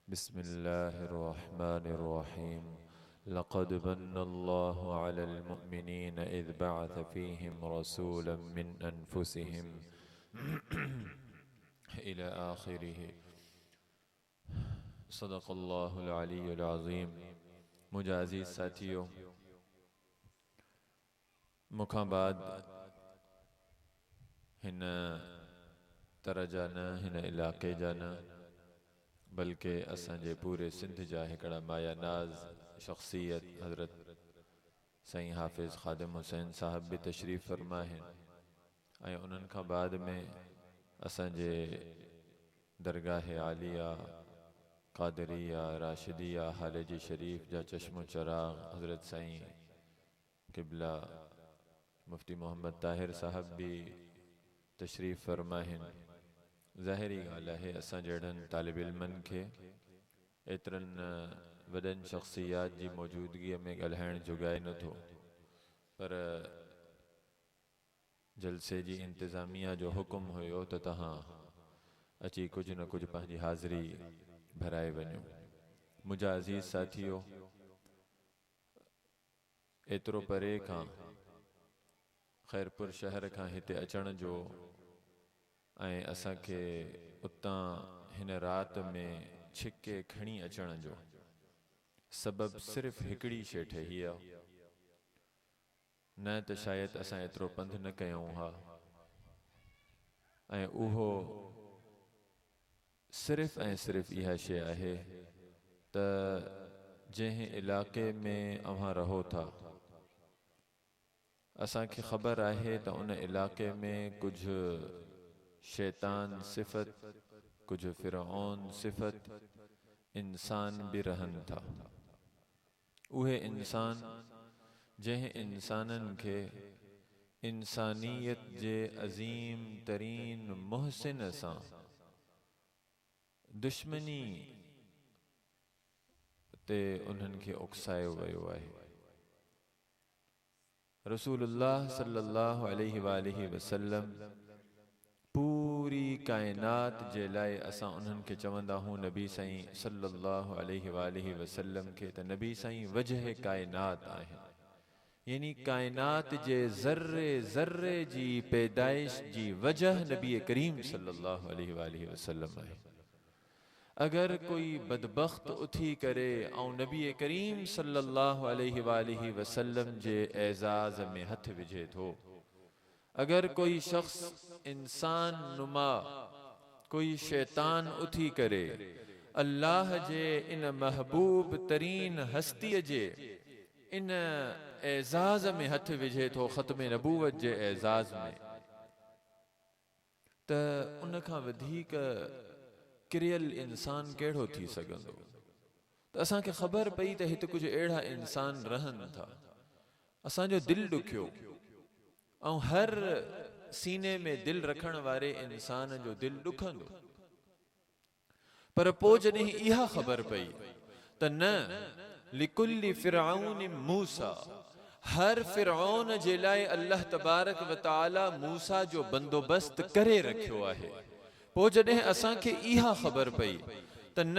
बिस्मिल्लाहिर्रहमानिर्रहीम। लक़द मन्नल्लाहु अलल मुअमिनीन इज़ बअथ फ़ीहिम रसूलन मिन अनफुसिहिम इला आखिरिह। सदक़ल्लाहुल अलीयुल अज़ीम। मुझे अज़ीज़ साथियों, मुखां बाद हिन तरह जा न हिन इलाक़े जा न बल्कि असांजे पूरे सिंध जा हिकिड़ा माया नाज़ शख़्सियत हज़रत साईं हाफ़िज़ ख़ादिम हुसैन साहब भी तशरीफ़ फ़रमा आहिनि ऐं उन्हनि खां बाद में असांजे दरगाह आलिया क़ादरिया राशिदिया हालेजी शरीफ़ जा चश्मो चराग़ हज़रत साईं क़िबला मुफ्ती मोहम्मद ताहिर साहब भी तशरीफ़ फ़रमा आहिनि। ज़ाहिरी ॻाल्हि आहे असां जहिड़नि तालिब इल्मनि खे एतिरनि वॾनि शख़्सियात जी मौजूदगीअ में ॻाल्हाइण जुगाए नथो, पर जलसे जी इंतिज़ामिया जो हुकुम हुयो त तव्हां अची कुझु न कुझु पंहिंजी हाज़िरी भराए वञो। मुंहिंजा अज़ीज़ साथियो, एतिरो परे खां ख़ैरपुर शहर खां हिते अचण जो ऐं असांखे उतां हिन रात में छिके खणी अचण जो सबबु सिर्फ़ हिकिड़ी शइ ठही आहे। न त शायदि असां एतिरो पंधु न कयूं हा, ऐं उहो सिर्फ़ ऐं सिर्फ़ इहा शइ आहे त जंहिं इलाक़े में अव्हां रहो था, असांखे ख़बर आहे त उन इलाक़े में कुझु शैतान सिफ़त, कुझु फ़िरऔन सिफ़त इंसान भी रहन था। उहे इंसान जंहिं इंसानन के इंसानियत जे अज़ीम तरीन मुहसिन सां दुश्मनी ते उन्हनि खे उकसायो वियो आहे। रसूलुल्लाह सल्लल्लाहु अलैहि वालिहि वसल्लम पूरी कायनात जे लाइ असां उन्हनि खे चवंदा हूं नबी साईं सल्लल्लाहु अलैहि वालिहि वसल्लम खे त नबी साईं वजह कायनात आहिनि, यानी कायनात जे ज़र्रे ज़र्रे जी पैदाइश जी वजह नबी करीम सल्लल्लाहु अलैहि वालिहि वसल्लम आहे। अगर कोई बदबख्त उथी करे ऐं नबी करीम सल्लल्लाहु अलैहि वालिहि वसल्लम जे एज़ाज़ में हथ विझे थो, अगर कोई शख्स इंसान नुमा कोई शैतान उथी करे अल्लाह जे इन महबूब तरीन हस्तीअ जे इन एज़ाज़ में हथ विझे थो, ख़त्म नबूवत जे एज़ाज़ में, त उन खां वधीक किरियल इंसान कहिड़ो थी सघंदो। त असांखे ख़बर पई त हिते कुझु अहिड़ा इंसान रहनि था। असांजो दिलि ॾुखियो ऐं हर सीने में दिलि रखण वारे इंसान जो दिलि ॾुखंदो, पर पोइ जॾहिं इहा ख़बर पई त न लिकुल्लि फ़िरऔन मूसा, हर फ़िरऔन जे लाइ अल्लाह तबारक व तआला मूसा जो बंदोबस्त करे रखियो आहे। पोइ जॾहिं असांखे इहा ख़बर पई त न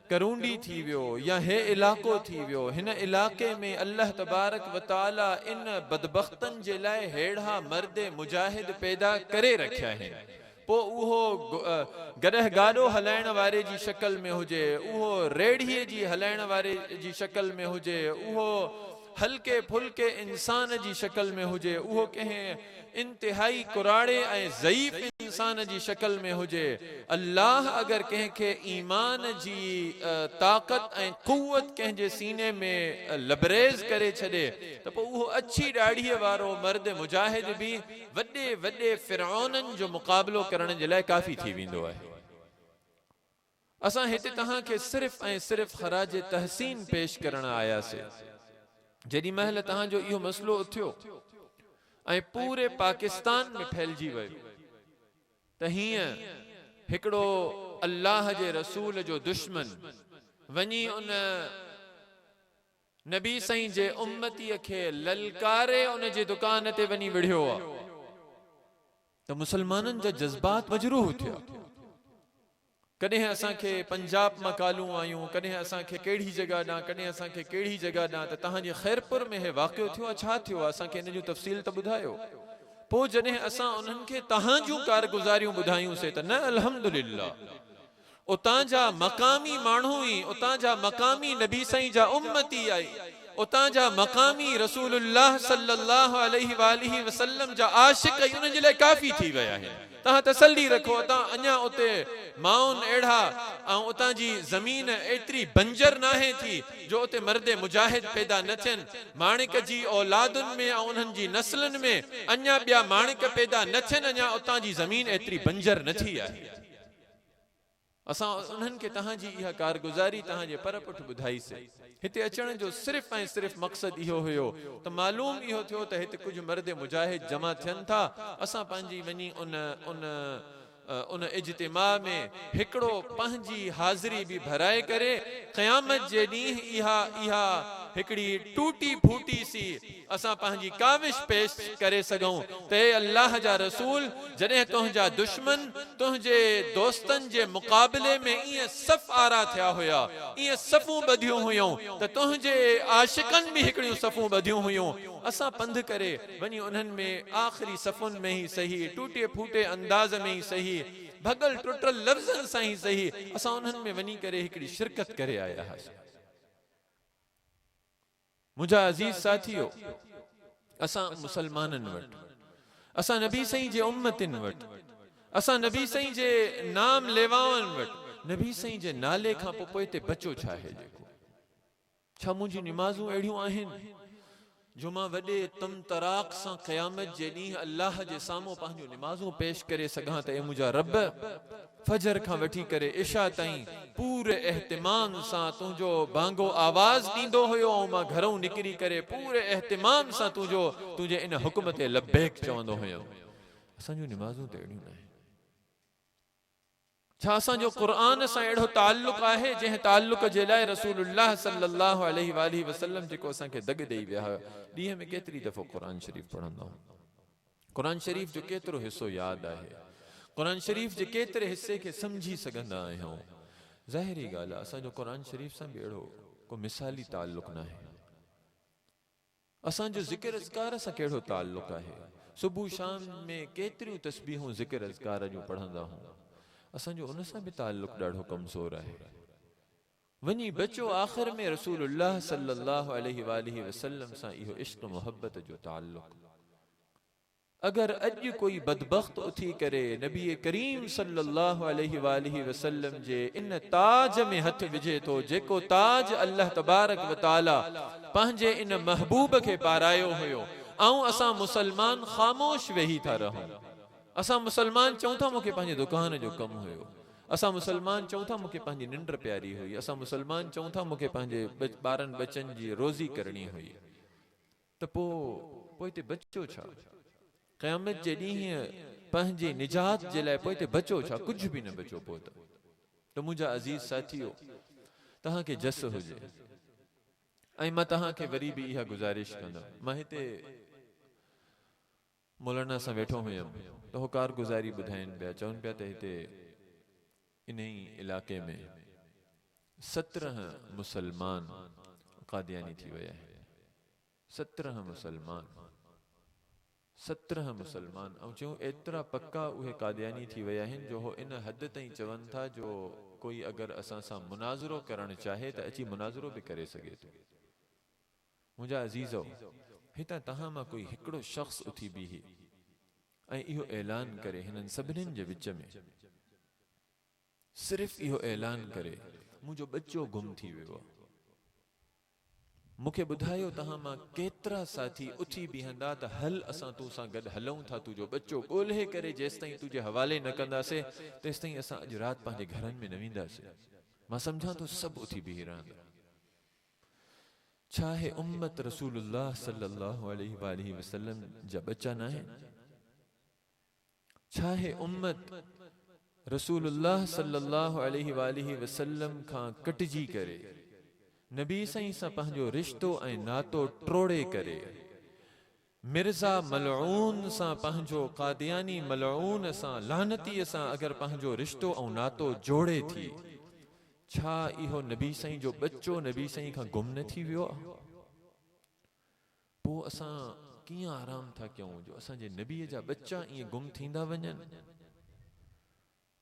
करूंडी थी वियो या हे इलाक़ो थी वियो, हिन इलाक़े में अल्लाह तबारक व तआला इन बदबख्तन जे लाइ हेड़ा मर्द मुजाहिद पैदा करे रखिया आहिनि। पोइ उहो गॾह गाॾो हलाइण वारे जी शक्ल में हुजे, उहो रेढ़ीअ जी हलाइण वारे जी शक्ल में हुजे, उहो हल्के फुल्के इंसान जी शक्ल में हुजे, उहो कंहिं इंतिहाई कुराड़े ऐं ज़ईफ़ इंसान जी शक्ल में हुजे, अल्लाह अगर कंहिंखे ईमान जी ताक़त ऐं क़ुव्वत कंहिंजे सीने में लबरेज़ करे छॾे त पोइ उहो अछी ॾाढ़ीअ वारो मर्द मुजाहिद भी वॾे वॾे फ़िरऔननि जो मुक़ाबिलो करण जे लाइ काफ़ी थी वेंदो आहे। असां हिते तव्हांखे सिर्फ़ ऐं सिर्फ़ ख़राज तहसीन पेश करण आयासीं। जेॾी महिल तव्हांजो इहो मसलो उथियो ऐं पूरे पाकिस्तान में फैलिजी वियो त हीअं हिकिड़ो अल्लाह जे रसूल जो दुश्मन वञी उन नबी साईं जे उम्मतीअ खे ललकारे उन जे दुकान ते वञी विढ़ियो आहे त मुसलमाननि जा जज़्बात मजरूह थिया। कॾहिं असांखे पंजाब मां कालूं आयूं, कॾहिं असांखे कहिड़ी जॻह ॾांहुं, कॾहिं असांखे कहिड़ी जॻह ॾांहुं, त तव्हांजे ख़ैरपुर में हे वाक़ियो थियो आहे, छा थियो आहे, असांखे इन जूं तफ़सील त ॿुधायो। पोइ जॾहिं असां उन्हनि खे तव्हां जूं कारगुज़ारियूं ॿुधायूंसीं त न अल्हम्दुलिल्लाह, उतां जा मक़ामी माण्हू ई, उतां जा मक़ामी नबी साईं जा उम्मती आई, उतां जा मक़ामी रसूलुल्लाह सल्लल्लाहु अलैहि वालिहि वसल्लम जा आशिक़ ई उन्हनि जे लाइ काफ़ी थी विया आहिनि। तव्हां तसल्ली रखो, उतां अञा उते माउन अहिड़ा ऐं उतां जी ज़मीन एतिरी बंजर नाहे थी जो उते मर्द मुजाहिद पैदा न थियनि। माणिक जी औलादुनि में ऐं उन्हनि जी नस्लनि में अञा ॿिया माणिक पैदा न थियनि, अञा उतां जी ज़मीन एतिरी बंजर न थी आहे। असां उन्हनि खे तव्हांजी इहा कारगुज़ारी तव्हांजे परपुठ ॿुधाईसीं। हिते अचण जो सिर्फ़ ऐं सिर्फ़ मक़सदु इहो हुयो त मालूम इहो थियो त हिते कुझु मर्द मुजाहिद जमा थियनि था। असां पंहिंजी वञी उन इज्तिमा में हिकिड़ो पंहिंजी हाज़िरी बि भराए करे क़यामत जे ॾींहुं इहा हिकिड़ी टूटी फूटी सी असां पंहिंजी काविश पेश करे सघूं त हे अल्लाह जा रसूल, जॾहिं तुंहिंजा दुश्मन तुंहिंजे दोस्तनि जे मुक़ाबले में ईअं सफ़ आरा थिया हुया, ईअं सफ़ूं ॿधियूं हुयूं, त तुंहिंजे आशिक़नि बि हिकिड़ियूं सफ़ूं ॿधियूं हुयूं। असां पंध करे वञी उन्हनि में आख़िरी सफ़ुनि में ई सही, टूटे फूटे अंदाज़ में ई सही, भगल टुटल लफ़्ज़नि सां ई सही, असां उन्हनि में वञी करे हिकिड़ी शिरकत करे आया हुआसीं। मुंहिंजा अज़ीज़ साथियो, असां मुसलमाननि वटि, असां नबी साईं जे उम्मतिन वटि, असां नबी साईं जे नाम लेवाउनि वटि, नबी साईं जे नाले खां पोइ हिते बचो छा आहे जेको? छा मुंहिंजी निमाज़ूं अहिड़ियूं आहिनि जो मां वॾे तम तराक सां क़यामत जे ॾींहुं अल्लाह जे साम्हूं पंहिंजूं निमाज़ूं पेश करे सघां त ए मुंहिंजा रब, फजर खां वठी करे इशा ताईं पूरे एहतिमाम सां तुंहिंजो बांगो आवाज़ ॾींदो हुयो ऐं मां घरों निकिरी करे पूरे एहतिमाम सां तुंहिंजे इन हुक्म ते लब्बैक चवंदो हुयो। असांजूं निमाज़ूं त अहिड़ियूं न आहिनि। छा असांजो क़ुरान सां अहिड़ो ताल्लुक़ आहे जंहिं ताल्लुक़ जे लाइ रसूलुल्लाह सल्लल्लाहु अलैहि वालिहि वसल्लम जेको असांखे दग ॾेई विया हुआ? ॾींहं में केतिरी दफ़ो क़ुरान शरीफ़ पढ़ंदा आहियूं? क़ुरान शरीफ़ जो केतिरो हिसो यादि आहे? क़ुरान शरीफ़ जे केतिरे हिसे खे सम्झी सघंदा आहियूं? ज़ाहिरी ॻाल्हि आहे असांजो क़ुरान शरीफ़ सां बि अहिड़ो को मिसाली ताल्लुक़ न आहे। असांजो ज़िक्र अज़कार सां कहिड़ो ताल्लुक़ आहे? सुबुह शाम में केतिरियूं तस्बीहूं ज़िक्र अज़कार जूं पढ़ंदा आहियूं, असांजो उन सां बि ताल्लुक़ ॾाढो कमज़ोर आहे। वञी बचो आख़िर में रसूलुल्लाह सल्लल्लाहु अलैहि वालिहि वसल्लम सां इहो इश्क़ मोहब्बत जो ताल्लुक़। अगर अॼु कोई बदबख्त उथी करे नबी करीम सल्लल्लाहु अलैहि वालिहि वसल्लम जे इन ताज में हथ विझे थो, जेको ताज अल्लाह तबारक व तआला पंहिंजे इन महबूब खे पारायो हुयो, ऐं असां मुसलमान ख़ामोश वेही था रहूं। असां मुसलमान चऊं था मूंखे पंहिंजे दुकान जो कमु हुयो, असां मुसलमान चऊं था मूंखे पंहिंजी निंड प्यारी हुई, असां मुसलमान चऊं था मूंखे पंहिंजे ॿारनि बचनि जी रोज़ी करणी हुई, त पोइ हिते बचो छा? क़यामत जे ॾींहुं पंहिंजी निजात जे लाइ पोइ हिते बचो छा? कुझु बि न बचो। पोइ त मुंहिंजा अज़ीज़ साथियो, तव्हांखे जस हुजे ऐं मां तव्हांखे वरी बि इहा गुज़ारिश कंदुमि। मां हिते मौलाना सां वेठो हुयुमि त हो कारगुज़ारी ॿुधाइनि पिया, चवनि पिया त हिते इन ई इलाइक़े में 17 मुसलमान कादियानी थी विया आहिनि। 17 मुसलमान ऐं चयूं एतिरा पक्का उहे कादियानी थी विया आहिनि जो हो इन हद ताईं चवनि था जो कोई अगरि असां सां मुनाज़रो करणु चाहे त अची मुनाज़रो बि करे सघे थो। मुंहिंजा अज़ीज़ो, हितां तव्हां मां कोई हिकिड़ो शख़्स उथी बीहे ऐं इहो ऐलान करे हिननि सभिनीनि जे विच में, सिर्फ़ इहो ऐलान करे मुंहिंजो बच्चो गुम थी वियो आहे, मूंखे ॿुधायो तव्हां मां केतिरा साथी उथी बीहंदा त हल असां तूं सां गॾु हलूं था, तुंहिंजो बच्चो ॻोल्हे करे जेसिताईं तुंहिंजे हवाले न कंदासीं तेसिताईं असां अॼु राति पंहिंजे घरनि में न वेंदासीं। मां सम्झां थो सभु उथी बीही रहंदा। छा आहे उम्मत रसूलुल्लाह सल्लल्लाहु अलैहि वालिहि वसल्लम जा बच्चा न आहिनि? छा आहे उम्मत रसूलुल्लाह सल्लल्लाहु अलैहि वालिहि वसल्लम खां कटिजी करे नबी साईं सां पंहिंजो रिश्तो ऐं नातो ट्रोड़े करे मिर्ज़ा मलऊन सां पंहिंजो कादियानी मलऊन सां लानतीअ सां अगर पंहिंजो रिश्तो ऐं नातो जोड़े थी, छा इहो नबी साईं जो बच्चो नबी साईं खां गुम न थी वियो आहे? पोइ असां कीअं आराम था कयूं जो असांजे नबीअ जा बच्चा ईअं गुम थींदा वञनि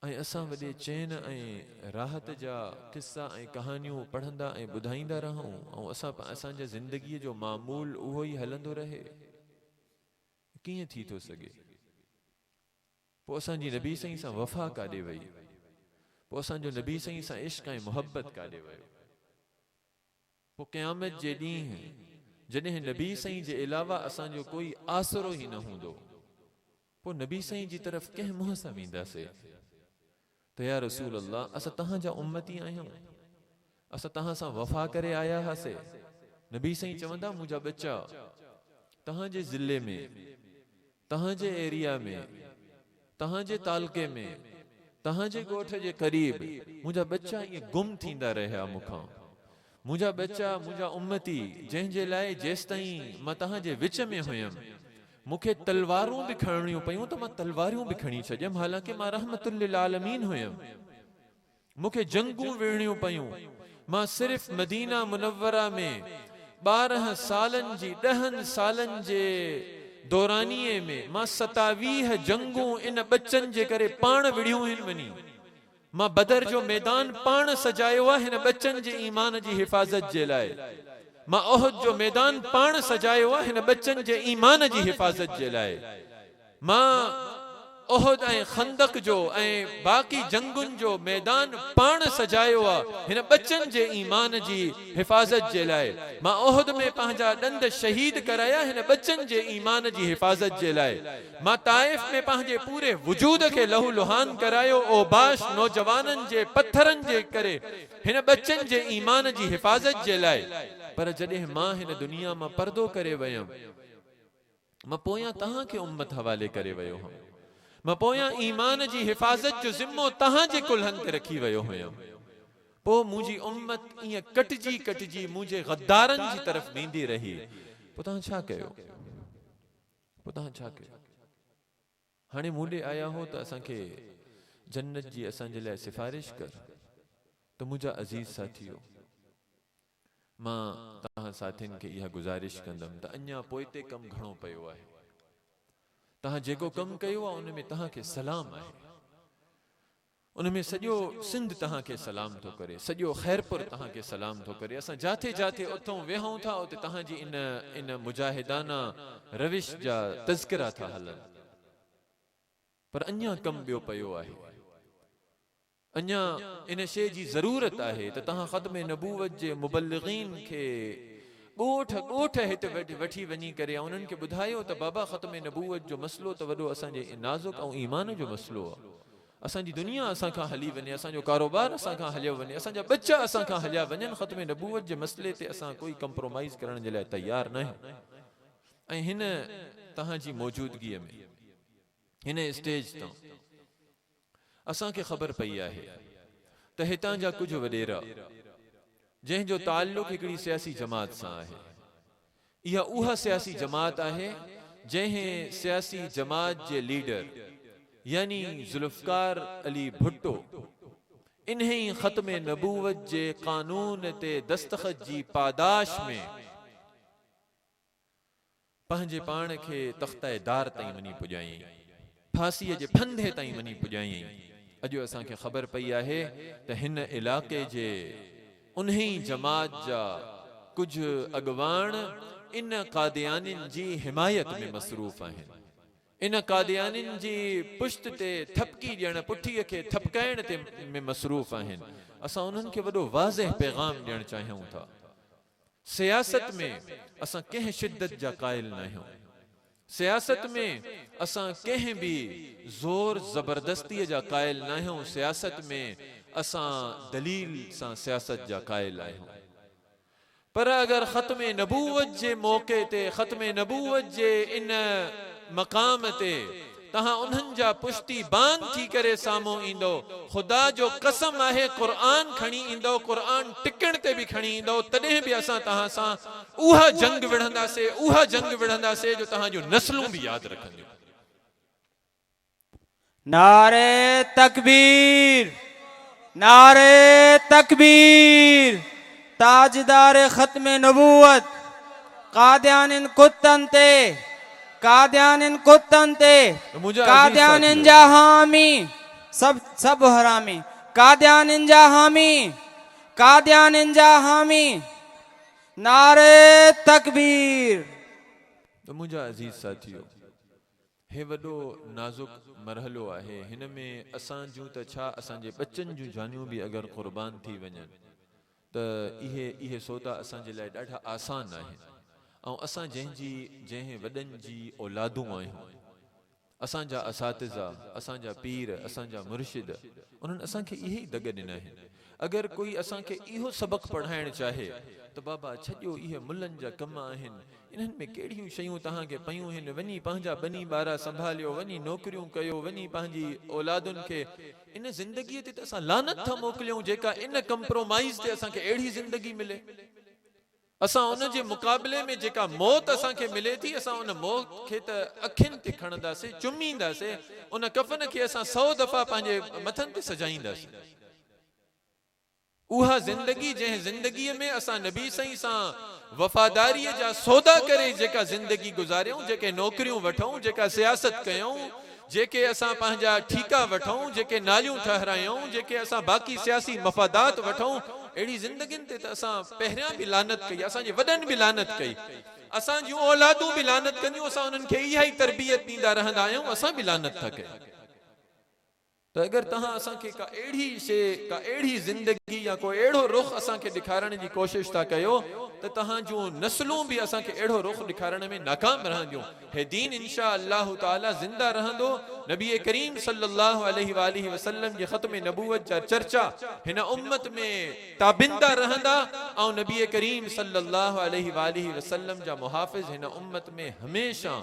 ऐं असां वॾे चैन ऐं राहत जा किस्सा ऐं कहानियूं पढ़ंदा ऐं ॿुधाईंदा रहूं ऐं असांजा ज़िंदगीअ जो मामूल उहो ई हलंदो रहे? कीअं थी थो सघे? पोइ असांजी नबी साईं सां वफ़ा काॾे वई? पोइ असांजो नबी साईं सां इश्क़ ऐं मुहब्बत काॾे वियो? पोइ क़यामत जे ॾींहुं जॾहिं नबी साईं जे अलावा असांजो कोई आसरो ई न हूंदो, पोइ नबी साईं जी तरफ़ कंहिं मुंहं सां वेंदासीं त या रसूल अल्लाह, असां तव्हांजा उम्मती आहियूं, असां तव्हां सां वफ़ा करे आया हुआसीं। नबी साईं चवंदा मुंहिंजा बच्चा तव्हांजे ज़िले में, तव्हांजे एरिया में, तव्हांजे तालके में, तव्हांजे ॻोठ जे क़रीब मुंहिंजा बच्चा ईअं गुम थींदा रहिया मूंखां। मुंहिंजा बच्चा, मुंहिंजा उम्मती, जंहिंजे लाइ जेसिताईं मां तव्हांजे विच में हुयमि, मूंखे तलवारूं बि खणणियूं पयूं त मां तलवारूं बि खणी छॾियमि, हालांकि मां रहमतुल लिल आलमीन हुयमि। मूंखे जंगूं विड़णियूं पयूं, मां सिर्फ़ मदीना मुनव्वरा में 12 सालनि जी 10 सालनि जे दौरानीअ में मां 27 जंगूं इन बच्चनि जे करे पाण विड़ियूं आहिनि वञी। मां बदर जो मैदान पाण सजायो आहे हिन बच्चनि जे ईमान जी हिफ़ाज़त जे लाइ। मां उहद जो मैदान पाण सजायो आहे हिन बच्चनि जे ईमान जी हिफ़ाज़त जे लाइ। मां उहद ऐं खंदक जो ऐं बाक़ी जंगुनि जो मैदान पाण सजायो आहे हिन बच्चनि जे ईमान जी हिफ़ाज़त जे लाइ। मां उहद में पंहिंजा ॾंद शहीद कराया हिन बच्चनि जे ईमान जी हिफ़ाज़त जे लाइ। मां ताइफ में पंहिंजे पूरे वजूद खे लहू लुहान करायो ओबाश नौजवाननि जे पत्थरनि जे करे हिन बच्चनि जे ईमान जी हिफ़ाज़त जे लाइ। पर जॾहिं मां हिन दुनिया मां पर्दो करे वयमि, मां पोयां तव्हांखे उम्मत हवाले करे वियो हुउमि। मां पोयां ईमान जी हिफ़ाज़त जो ज़िम्मो तव्हांजे कुल्हनि ते रखी वियो हुयुमि। पोइ मुंहिंजी उम्मत ईअं कटिजी कटिजी मुंहिंजे गद्दारनि जी तरफ़ वेंदी रही। पोइ तव्हां छा कयो? पोइ तव्हां छा कयो? हाणे मूं ॾे आया हो त असांखे जन्नत जी असांजे लाइ सिफ़ारिश कर, त मुंहिंजा अज़ीज़ साथियो, मां तव्हां साथियुनि खे इहा गुज़ारिश कंदुमि त अञा पोइते कमु घणो पियो आहे। तव्हां जेको कमु कयो आहे उन में तव्हांखे सलाम आहे, उन में सॼो सिंध तव्हांखे सलाम थो करे, सॼो ख़ैरपुर तव्हांखे सलाम थो करे। असां जाथे जाथे उथूं वेहूं था उते तव्हांजी इन मुजाहिदाना रविश जा तज़किरा था हलनि। पर अञा कमु ॿियो पियो आहे, अञा इन शइ जी ज़रूरत आहे त तव्हां ख़त्म नबूवत जे मुबल्लिगीन खे ॻोठ ॻोठ हिते वठी वञी करे उन्हनि खे ॿुधायो त बाबा ख़त्म नबूवत जो मसलो त वॾो असांजे नाज़ुक ऐं ईमान जो मसलो आहे। असांजी दुनिया असां खां हली वञे, असांजो कारोबार असां खां हलियो वञे, असांजा बच्चा असां खां हलिया वञनि, ख़त्म नबूवत जे मसले ते असां कोई कंप्रोमाइज़ करण जे लाइ तयार न आहियूं। ऐं हिन तव्हांजी मौजूदगीअ में हिन स्टेज तां असांखे ख़बर पई आहे त हितां जा कुझु वॾेरा जंहिंजो ताल्लुक़ हिकिड़ी सियासी जमात सां आहे, इहा उहा सियासी जमात आहे जंहिं सियासी जमात जे लीडर यानी ज़ुल्फ़कार अली भुट्टो इन्ही ख़त्म नबूवत जे कानून ते दस्तखत जी पादाश में पंहिंजे पाण खे तख़्ते दार ताईं वञी पुॼायईं, फांसीअ जे फंदे ताईं वञी पुॼायईं। अॼु असांखे ख़बर पई आहे त हिन इलाक़े जे उन्ही जमात जा कुझु अॻवान इन कादियानिन जी हिमायत में मसरूफ़ आहिनि, इन कादियानिन जी पुश्त ते थपकी ॾियण, पुठीअ खे थपकाइण ते में मसरूफ़ आहिनि। असां उन्हनि खे वॾो वाज़िह पैगाम ॾियण चाहियूं था। सियासत में असां कंहिं शिद्दत जा क़ाइल न आहियूं, सियासत में असां कंहिं बि ज़ोर ज़बरदस्तीअ जा क़ाइल न आहियूं, सियासत में असां दलील सां सियासत जा क़ाइल आहियूं। पर अगर ख़त्म नबूवत जे मौके ते, ख़त्म नबूवत जे इन मक़ाम ते तहां उन्हनि जा पुश्ती बांग थी करे सामो इंदो। खुदा जो कसम आहे कुरान खणी इंदो, कुरान टिकण ते भी खणी इंदो, तॾहिं भी असां तहां सां उहा जंग विढ़ंदासे जो तहां जो नस्लूं भी याद रखंदियूं। नारे तकबीर, नारे तकबीर। ताजदार खत्म नबूवत कादियानिन कुत्तन ते, कादियानिन कुत्तन ते, कादियानिन जा हामी, सब हरामी, कादियानिन जा हामी, कादियानिन जा हामी। नारे तकबीर। तो मुझा अजीज साथियों, हे वडो नाजुक मरहलो आहे। हिन में असां जूं त छा असां जे बच्चन जूं जानियूं भी अगर कुर्बान थी वञन त इहे सौदा असां जे लाइ ॾाढा आसान आहिनि। ऐं असां जंहिं वॾनि जी औलादूं आहियूं, असां जा असातिज़ा, असां जा पीर, असां जा मुर्शिद, उन्हनि असां खे इहे ई दग ॾिना आहिनि। अगर कोई असां खे इहो सबक पढ़ाइण चाहे त बाबा छॾियो, इहे मुल्लनि जा कम आहिनि, इन्हनि में कहिड़ियूं शयूं तहां खे पयूं आहिनि, वञी पंहिंजा बनी ॿारा संभालियो, वञी नौकरियूं कयो, वञी पंहिंजी औलादुनि खे इन ज़िंदगीअ ते त असां लानत था मोकिलियूं जेका इन कंप्रोमाइज़ ते असां खे अहिड़ी ज़िंदगी मिले। असां उन जे मुक़ाबले में जेका मौत असां खे मिले थी, असां उन मौत खे त अखियुनि ते खणंदासीं, चुमींदासीं, उन कफन खे असां 100 दफ़ा पंहिंजे मथनि ते सजाईंदासीं। उहा ज़िंदगी जंहिं ज़िंदगीअ में असां नबी सही सां वफादारीअ जा सौदा करे जेका ज़िंदगी गुज़ारियूं, जेके नौकरियूं वठूं, जेका सियासत कयूं, जेके असां पंहिंजा ठीका वठूं, जेके नालियूं ठहरायूं, जेके असां बाक़ी सियासी मफ़ादात वठूं, अहिड़ी ज़िंदगियुनि ते त असां पहिरियां भी लानत कई, असांजे वॾनि भी लानत कई, असां जूं औलादूं भी लानत कंदियूं, असां उन्हनि खे इहा ई तरबियत ॾींदा रहंदा आहियूं, असां भी लानत था कयूं। तो अगर तहां असां खे का अहिड़ी शइ, का अहिड़ी ज़िंदगी या कोई अहिड़ो रुख असां खे ॾेखारण जी कोशिश था कयो त तहां जूं नस्लूं भी असां खे अहिड़ो रुख ॾेखारण में नाकाम रहंदियूं। हे दीन इंशा अल्लाह ताला ज़िंदा रहंदो। नबी करीम सल्लल्लाहु अलैहि वसल्लम जे ख़त्म नबूवत जा चर्चा हिन उम्मत में ताबिंदा रहंदा ऐं नबी करीम सल्लल्लाहु अलैहि वसल्लम जा मुहाफ़िज़ हिन उम्मत में हमेशा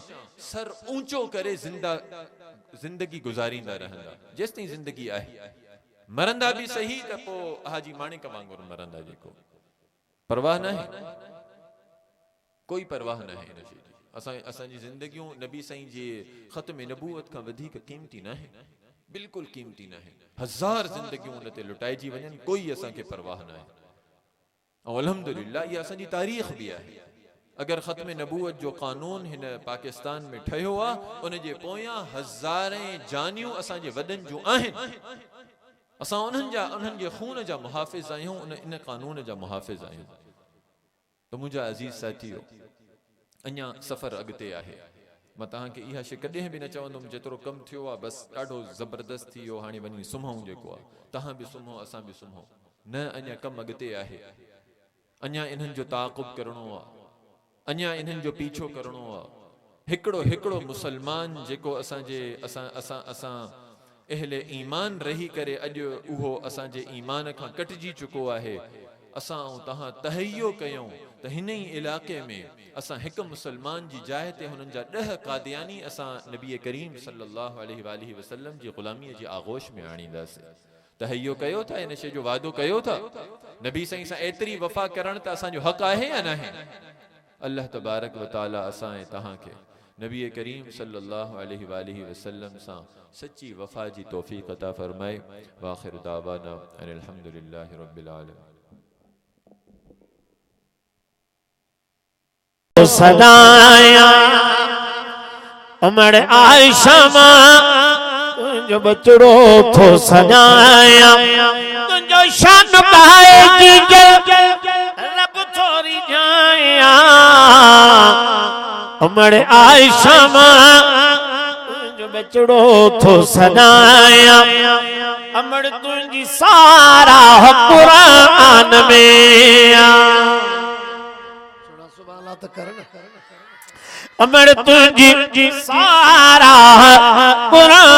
सर ऊंचो करे जिंदगी गुजारींदा रहंदा जेसिताईं जिंदगी आहे। मरंदा भी सही त पोइ हाजी माणिक वांगुरु मरंदा, जेको परवाह न है, कोई परवाह न है इन शइ जी। असांजी ज़िंदगियूं नबी साईं जे ख़त्म नबूवत खां वधीक कीमती न है, बिल्कुल कीमती न है। 1000 ज़िंदगियूं उन ते लुटाइजी वञनि, कोई असां खे परवाह न आहे। ऐं अल्हम्दुलिल्लाह इहा असांजी तारीख़ भी आहे। अगर ख़त्म नबूवत जो कानून हिन पाकिस्तान में ठहियो आहे, उन जे पोयां हज़ारें जानियूं असांजे वॾनि जूं आहिनि। असां उन्हनि जे खून जा मुहाफ़िज़ आहियूं, इन कानून जा मुहाफ़िज़ आहियूं। तो मुंहिंजा अज़ीज़ साथियो, अञा सफ़र अॻिते आहे। मां तव्हां खे इहा शइ कॾहिं बि न चवंदुमि जेतिरो कमु थियो आहे बसि ॾाढो ज़बरदस्त थी वियो, हाणे वञी सुम्हूं, जेको आहे तव्हां बि सुम्हो, असां बि सुम्हूं। न, अञा कमु अॻिते आहे। अञा इन्हनि जो ताक़ुब करणो आहे, अञा इन्हनि जो पीछो करणो आहे। हिकिड़ो मुसलमान जेको असां अहले ईमान रही करे अॼु उहो असांजे ईमान खां कटिजी चुको आहे। असां ऐं तहां तहैयो कयूं त हिन ई इलाक़े में असां हिकु मुसलमान जी जाइ ते हुननि जा 10 कादियानी असां नबी करीम सल्लल्लाहु अलैहि वसल्लम जी ग़ुलामीअ जी आगोश में आणींदासीं। तहैयो कयो था, इन शइ जो वादो कयो था। नबी साईं सां एतिरी वफ़ा करण त असांजो हक़ आहे या न आहे? अल्लाह तबारक व ताला असां ऐं तहां खे नबी करीम सल्लल्लाहु अलैहि वसल्लम सां सच्ची वफ़ा जी तौफ़ीक़ अता फरमाए। वाखिर दावाना अनिल हम्दुलिल्लाहि रब्बिल आलमीन। सदाया उमर आयशा जो बचड़ो थो सजाया, तुझो शान पाएगी रब थोरी जाया। उमर आयशा जो बचड़ो थो सजाया, अमर तुझी सारा कुरान में अमर तुझी सारा कुरान